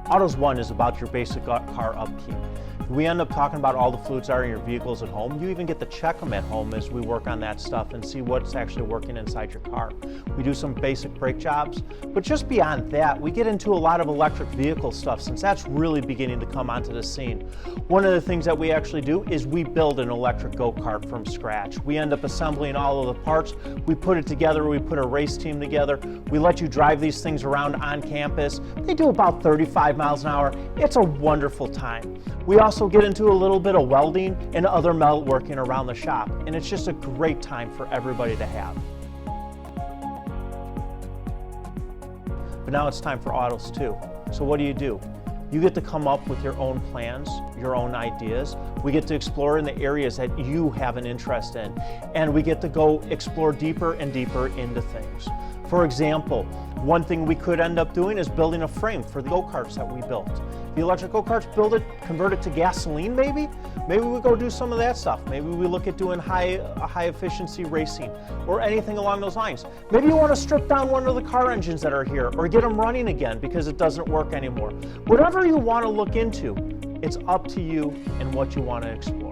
Autos 1 is about your basic car upkeep. We end up talking about all the fluids that are in your vehicles at home. You even get to check them at home as we work on that stuff and see what's actually working inside your car. We do some basic brake jobs, but just beyond that, we get into a lot of electric vehicle stuff since that's really beginning to come onto the scene. One of the things that we actually do is we build an electric go-kart from scratch. We end up assembling all of the parts, we put it together, we put a race team together, we let you drive these things around on campus. They do about 35 miles an hour. It's a wonderful time. We also get into a little bit of welding and other metalworking around the shop, and it's just a great time for everybody to have. But now it's time for Autos 2. So what do? You get to come up with your own plans, your own ideas. We get to explore in the areas that you have an interest in, and we get to go explore deeper and deeper into things. For example, one thing we could end up doing is building a frame for the go-karts that we built. The electric go-karts, build it, convert it to gasoline maybe? Maybe we go do some of that stuff. Maybe we look at doing high efficiency racing or anything along those lines. Maybe you want to strip down one of the car engines that are here or get them running again because it doesn't work anymore. Whatever you want to look into, it's up to you and what you want to explore.